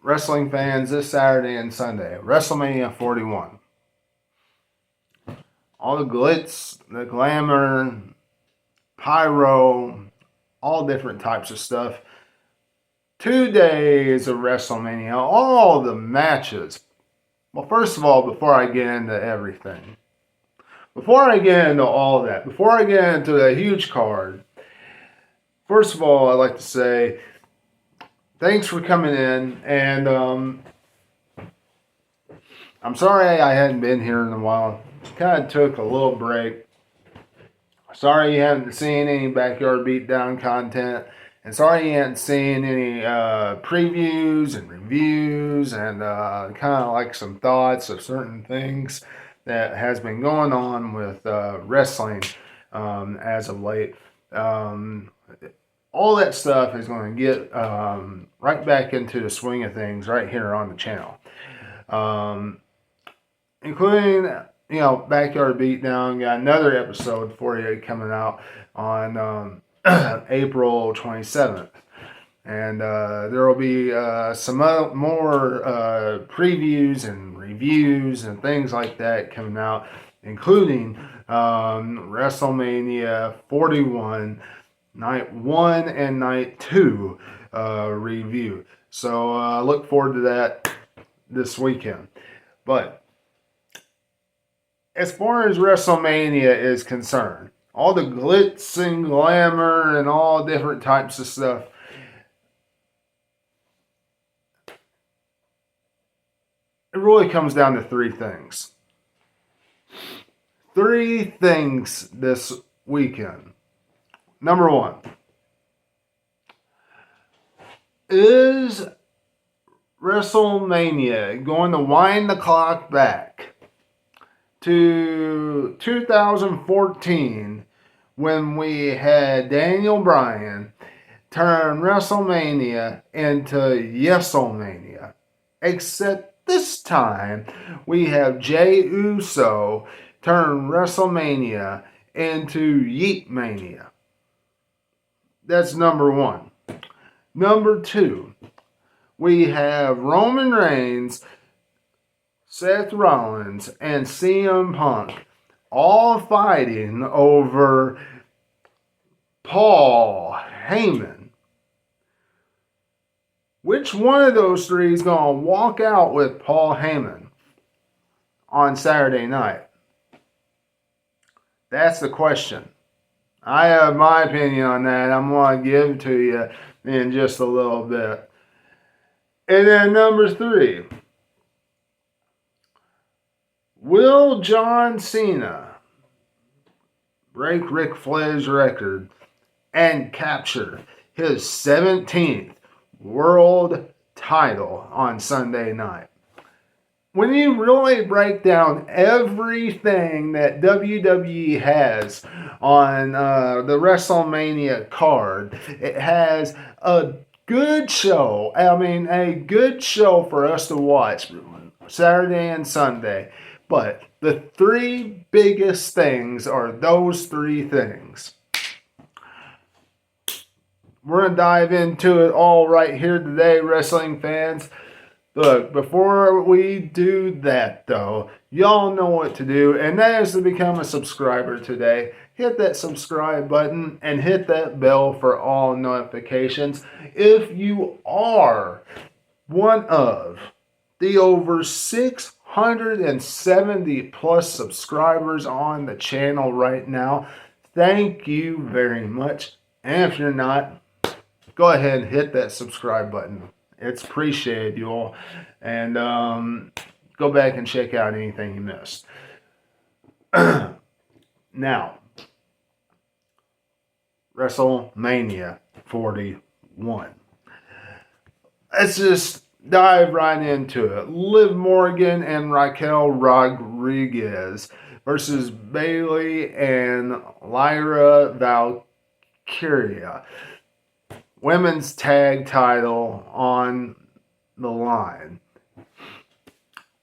wrestling fans, this Saturday and Sunday, WrestleMania 41. All the glitz, the glamour, pyro, all different types of stuff. 2 days of WrestleMania, all the matches. Well, first of all, before I get into everything, before I get into all that, before I get into the huge card, first of all, I'd like to say thanks for coming in, and I'm sorry I hadn't been here in a while. Kind of took a little break. Sorry you haven't seen any Backyard Beatdown content, and sorry you haven't seen any previews and reviews and kind of like some thoughts of certain things that has been going on with wrestling as of late. All that stuff is going to get right back into the swing of things right here on the channel. Including, Backyard Beatdown. Got another episode for you coming out on April 27th. And there will be some more previews and reviews and things like that coming out, including WrestleMania 41, Night 1 and Night 2 review. So look forward to that this weekend. But as far as WrestleMania is concerned, all the glitz and glamour and all different types of stuff, it really comes down to 3 things. 3 things this weekend. Number 1. Is WrestleMania going to wind the clock back to 2014 when we had Daniel Bryan turn WrestleMania into YesOmania? Except this time we have Jey Uso turn WrestleMania into Yeetmania. That's number 1. Number 2, we have Roman Reigns, Seth Rollins, and CM Punk all fighting over Paul Heyman. Which one of those 3 is going to walk out with Paul Heyman on Saturday night? That's the question. I have my opinion on that. I'm going to give to you in just a little bit. And then number 3. Will John Cena break Ric Flair's record and capture his 17th world title on Sunday night? When you really break down everything that WWE has on the WrestleMania card, it has a good show. A good show for us to watch Saturday and Sunday. But the 3 biggest things are those 3 things. We're going to dive into it all right here today, wrestling fans. Look, before we do that, though, y'all know what to do, and that is to become a subscriber today. Hit that subscribe button and hit that bell for all notifications. If you are one of the over 670 plus subscribers on the channel right now, thank you very much. And if you're not, go ahead and hit that subscribe button. It's appreciated, you all. And go back and check out anything you missed. Now, WrestleMania 41. Let's just dive right into it. Liv Morgan and Raquel Rodriguez versus Bayley and Lyra Valkyria. Women's tag title on the line.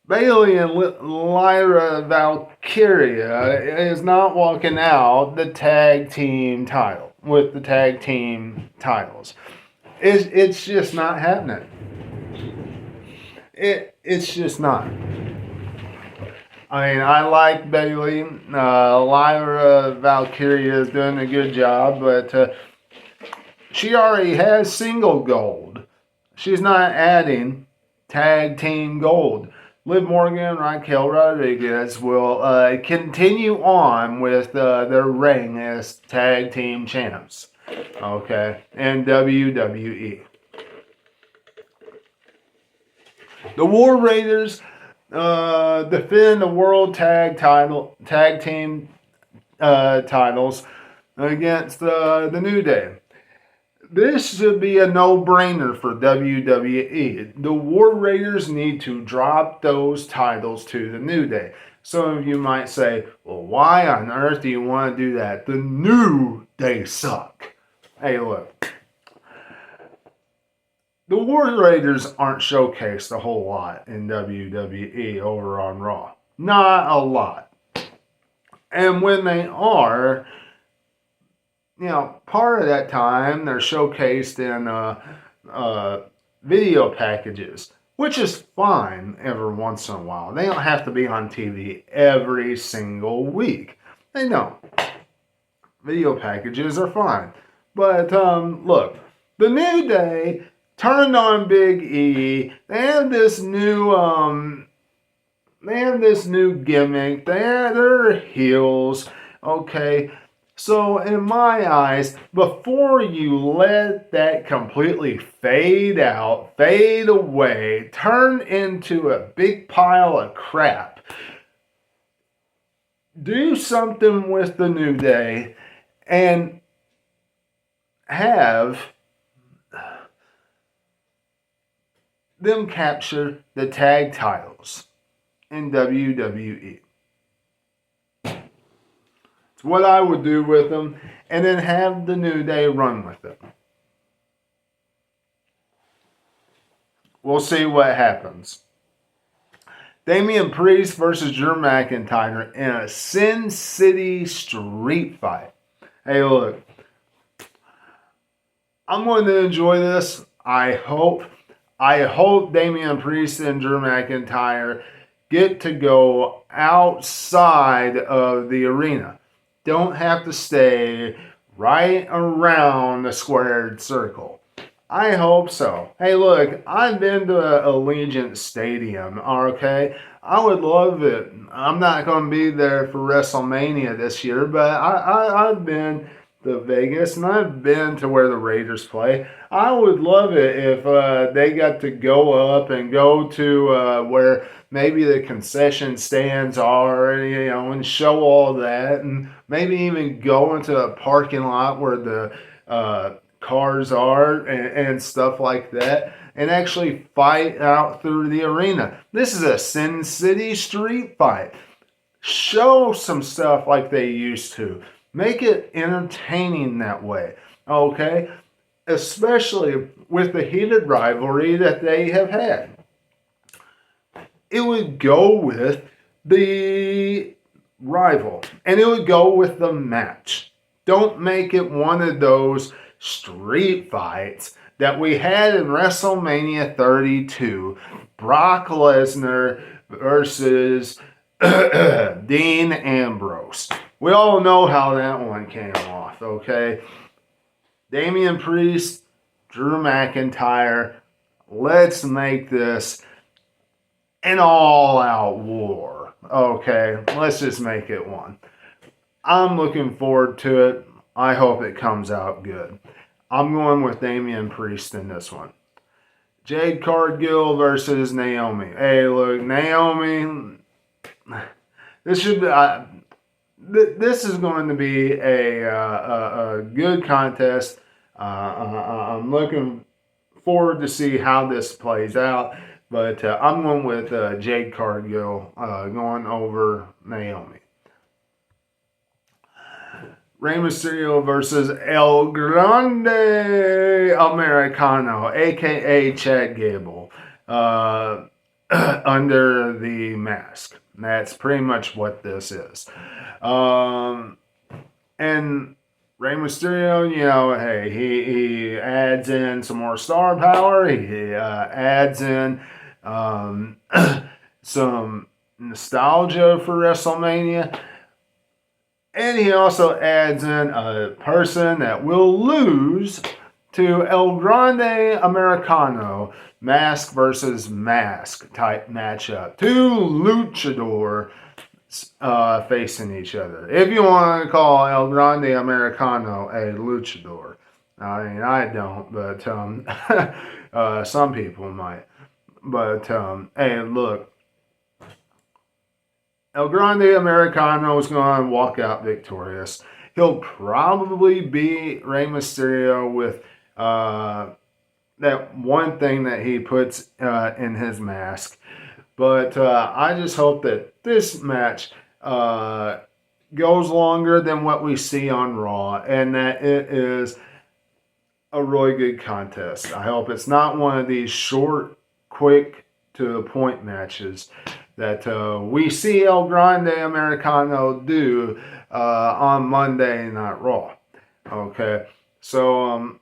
Bayley and Lyra Valkyria is not walking out the tag team title with the tag team titles. It's just not happening. It's just not. I mean, I like Bailey. Lyra Valkyria is doing a good job, but she already has single gold. She's not adding tag team gold. Liv Morgan and Raquel Rodriguez will continue on with their reign as tag team champs. Okay, in WWE. The War Raiders defend the World Tag Team titles against the New Day. This should be a no-brainer for WWE. The War Raiders need to drop those titles to the New Day. Some of you might say, well, why on earth do you want to do that? The New Day suck. Hey, look. The War Raiders aren't showcased a whole lot in WWE over on Raw. Not a lot. And when they are, part of that time they're showcased in video packages, which is fine every once in a while. They don't have to be on TV every single week. They don't. Video packages are fine. But look, the New Day turned on Big E. They have this new gimmick. They're heels. Okay. So in my eyes, before you let that completely fade out, fade away, turn into a big pile of crap, do something with the New Day and have them capture the tag titles in WWE. It's what I would do with them, and then have the New Day run with it. We'll see what happens. Damian Priest versus Drew McIntyre in a Sin City street fight. Hey, look. I'm going to enjoy this. I hope Damian Priest and Drew McIntyre get to go outside of the arena. Don't have to stay right around the squared circle. I hope so. Hey, look, I've been to Allegiant Stadium, okay? I would love it. I'm not going to be there for WrestleMania this year, but I've been to Vegas, and I've been to where the Raiders play. I would love it if they got to go up and go to where maybe the concession stands are, and show all that, and maybe even go into a parking lot where the cars are and stuff like that, and actually fight out through the arena. This is a Sin City street fight. Show some stuff like they used to. Make it entertaining that way, okay? Especially with the heated rivalry that they have had. It would go with the rival, and it would go with the match. Don't make it one of those street fights that we had in WrestleMania 32. Brock Lesnar versus Dean Ambrose. We all know how that one came off, okay? Damian Priest, Drew McIntyre. Let's make this an all-out war, okay? Let's just make it one. I'm looking forward to it. I hope it comes out good. I'm going with Damian Priest in this one. Jade Cargill versus Naomi. Hey, look, Naomi. This should be. This is going to be a good contest. I'm looking forward to see how this plays out. But I'm going with Jade Cargill going over Naomi. Rey Mysterio versus El Grande Americano, a.k.a. Chad Gable, under the mask. That's pretty much what this is. And Rey Mysterio, hey, he adds in some more star power. He adds in um, some nostalgia for WrestleMania. And he also adds in a person that will lose to El Grande Americano, mask versus mask type matchup. Two luchador facing each other. If you want to call El Grande Americano a luchador. I mean, I don't, but some people might. But hey, look, El Grande Americano is going to walk out victorious. He'll probably beat Rey Mysterio with that one thing that he puts in his mask. But I just hope that this match goes longer than what we see on Raw, and that it is a really good contest. I hope it's not one of these short, quick, to the point matches that we see El Grande Americano do on Monday Night Raw. Okay, so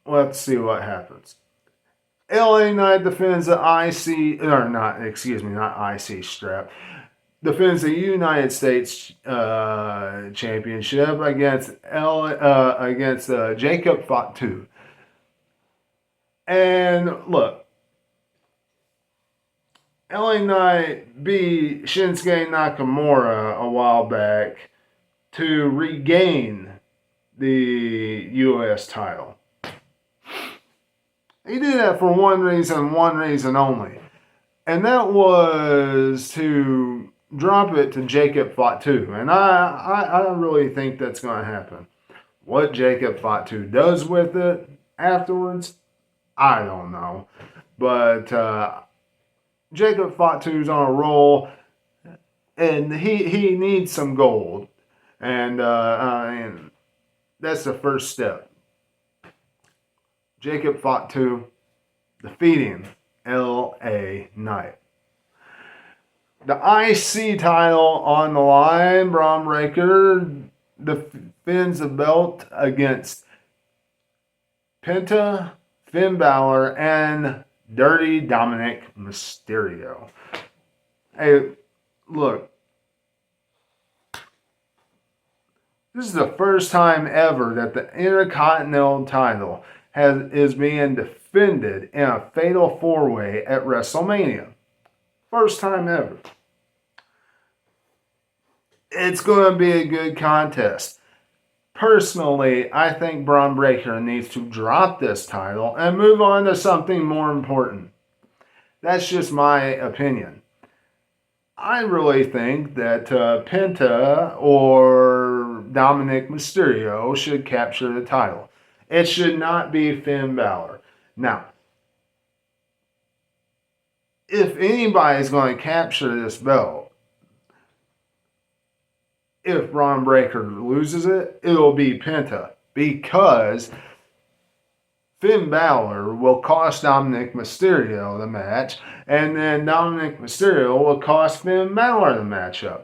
let's see what happens. LA Knight defends the IC, or not, excuse me, not IC strap. Defends the United States Championship against Jacob Fatu. And look, LA Knight beat Shinsuke Nakamura a while back to regain the U.S. title. He did that for one reason only. And that was to drop it to Jacob Fatu. And I really think that's going to happen. What Jacob Fatu does with it afterwards, I don't know. But Jacob Fatu's on a roll, and he needs some gold. And that's the first step. Jacob Fatu defeating LA Knight. The IC title on the line. Braun Breaker defends the belt against Penta, Finn Balor, and Dirty Dominic Mysterio. Hey, look. This is the first time ever that the Intercontinental title is being defended in a fatal four-way at WrestleMania. First time ever. It's going to be a good contest. Personally, I think Braun Breaker needs to drop this title and move on to something more important. That's just my opinion. I really think that Penta or Dominic Mysterio should capture the title. It should not be Finn Balor. Now, if anybody's going to capture this belt, if Braun Breaker loses it, it'll be Penta. Because Finn Balor will cost Dominic Mysterio the match, and then Dominic Mysterio will cost Finn Balor the matchup.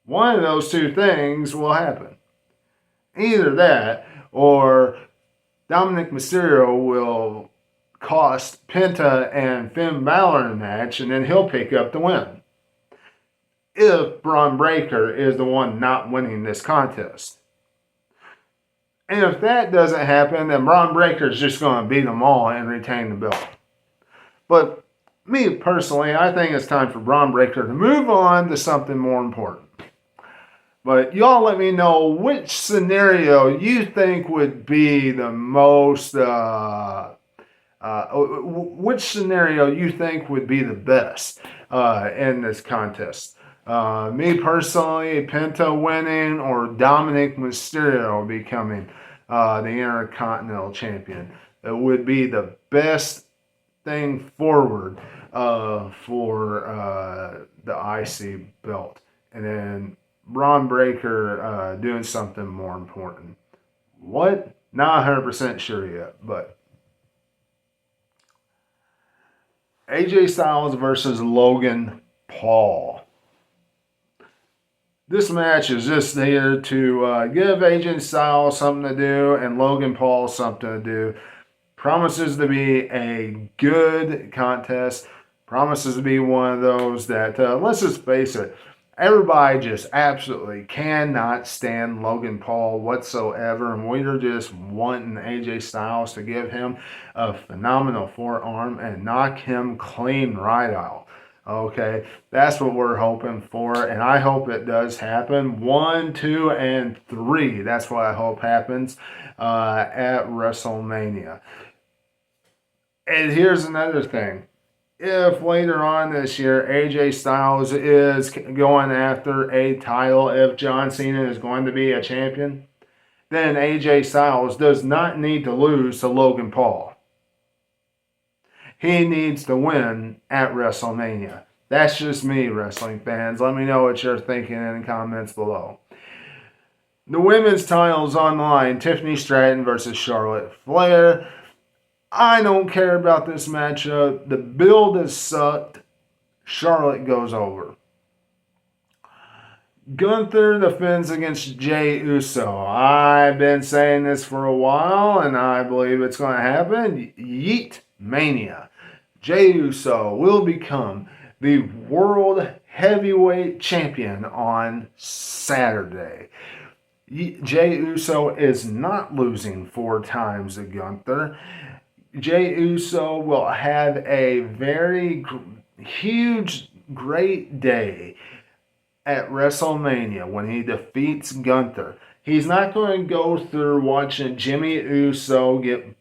One of those two things will happen. Either that, or Dominic Mysterio will cost Penta and Finn Balor the match, and then he'll pick up the win. If Braun Breaker is the one not winning this contest. And if that doesn't happen, then Braun Breaker is just going to beat them all and retain the belt. But me personally, I think it's time for Braun Breaker to move on to something more important. But y'all let me know which scenario you think would be the most, which scenario you think would be the best in this contest. Me personally, Penta winning or Dominic Mysterio becoming the Intercontinental Champion. It would be the best thing forward for the IC belt. And then Braun Breaker doing something more important. What? Not 100% sure yet, but AJ Styles versus Logan Paul. This match is just here to give AJ Styles something to do and Logan Paul something to do. Promises to be a good contest. Promises to be one of those that, let's just face it, everybody just absolutely cannot stand Logan Paul whatsoever. And we're just wanting AJ Styles to give him a phenomenal forearm and knock him clean right out. Okay, that's what we're hoping for, and I hope it does happen. 1, 2, and 3. That's what I hope happens at WrestleMania. And here's another thing. If later on this year AJ Styles is going after a title, if John Cena is going to be a champion, then AJ Styles does not need to lose to Logan Paul. He needs to win at WrestleMania. That's just me, wrestling fans. Let me know what you're thinking in the comments below. The women's title's on the line. Tiffany Stratton versus Charlotte Flair. I don't care about this matchup. The build has sucked. Charlotte goes over. Gunther defends against Jey Uso. I've been saying this for a while, and I believe it's going to happen. Yeet Mania. Jey Uso will become the World Heavyweight Champion on Saturday. Jey Uso is not losing 4 times to Gunther. Jey Uso will have a very huge, great day at WrestleMania when he defeats Gunther. He's not going to go through watching Jimmy Uso get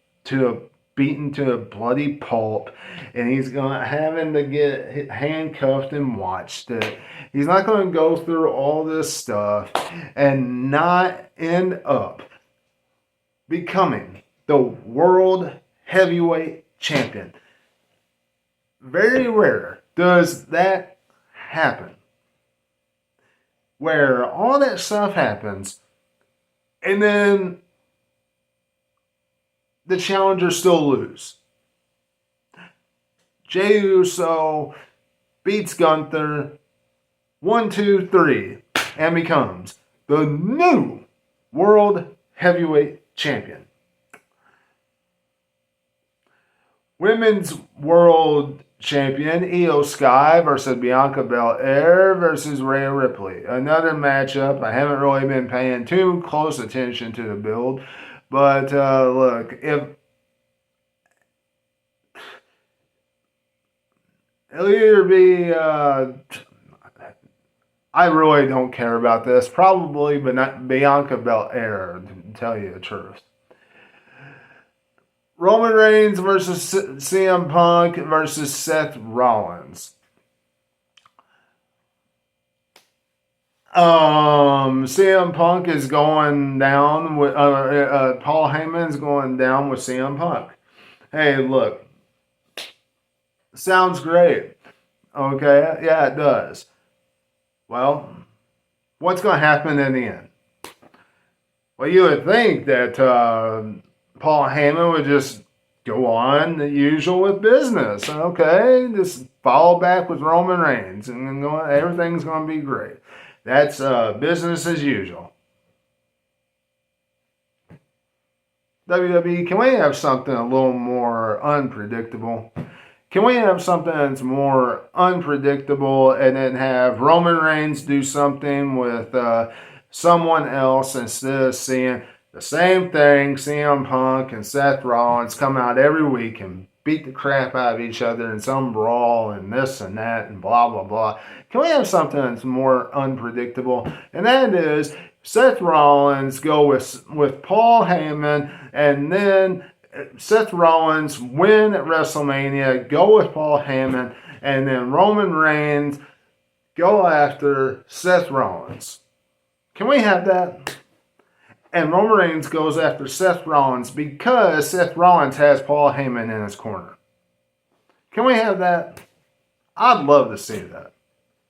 beaten to a bloody pulp, and he's going to have him to get handcuffed and watched it. He's not going to go through all this stuff and not end up becoming the World Heavyweight Champion. Very rare does that happen, where all that stuff happens and then the challengers still lose. Jey Uso beats Gunther 1, 2, 3 and becomes the new World Heavyweight Champion. Women's World Champion Io Sky versus Bianca Belair versus Rhea Ripley. Another matchup. I haven't really been paying too close attention to the build, but look, if it'll either be, I really don't care about this. Probably, but not Bianca Belair, to tell you the truth. Roman Reigns versus CM Punk versus Seth Rollins. CM Punk is going down with Paul Heyman's going down with CM Punk. Hey, look, sounds great. Okay, yeah, it does. Well, what's going to happen in the end? Well, you would think that Paul Heyman would just go on the usual with business. Okay, just follow back with Roman Reigns, and everything's going to be great. That's business as usual. WWE, can we have something a little more unpredictable? Can we have something that's more unpredictable and then have Roman Reigns do something with someone else instead of seeing the same thing, CM Punk and Seth Rollins come out every week and beat the crap out of each other in some brawl and this and that and blah, blah, blah. Can we have something that's more unpredictable? And that is Seth Rollins go with Paul Heyman, and then Seth Rollins win at WrestleMania, go with Paul Heyman, and then Roman Reigns go after Seth Rollins. Can we have that? And Roman Reigns goes after Seth Rollins because Seth Rollins has Paul Heyman in his corner. Can we have that? I'd love to see that.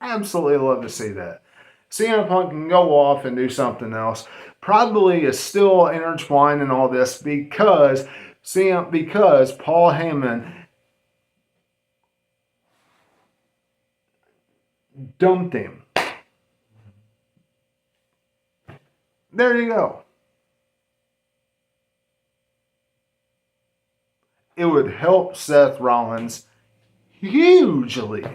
Absolutely love to see that. CM Punk can go off and do something else. Probably is still intertwined in all this because Paul Heyman dumped him. There you go. it would help Seth Rollins hugely.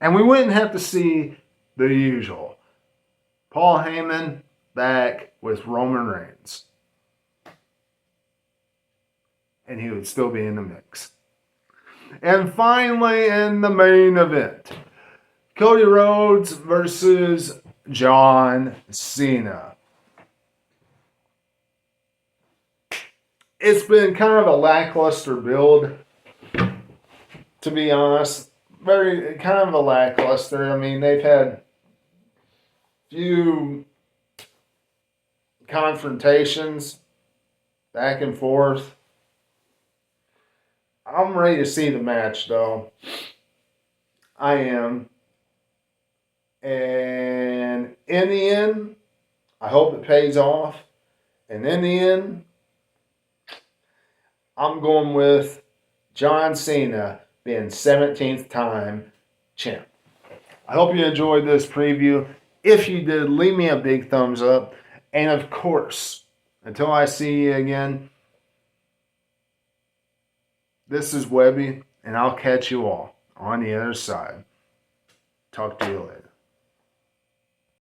And we wouldn't have to see the usual. Paul Heyman back with Roman Reigns. And he would still be in the mix. And finally, in the main event, Cody Rhodes versus John Cena. It's been kind of a lackluster build, to be honest. Very kind of a lackluster. I mean, they've had few confrontations back and forth. I'm ready to see the match, though. I am. And in the end, I hope it pays off. And in the end, I'm going with John Cena being 17th time champ. I hope you enjoyed this preview. If you did, leave me a big thumbs up. And of course, until I see you again, this is Webby, and I'll catch you all on the other side. Talk to you later.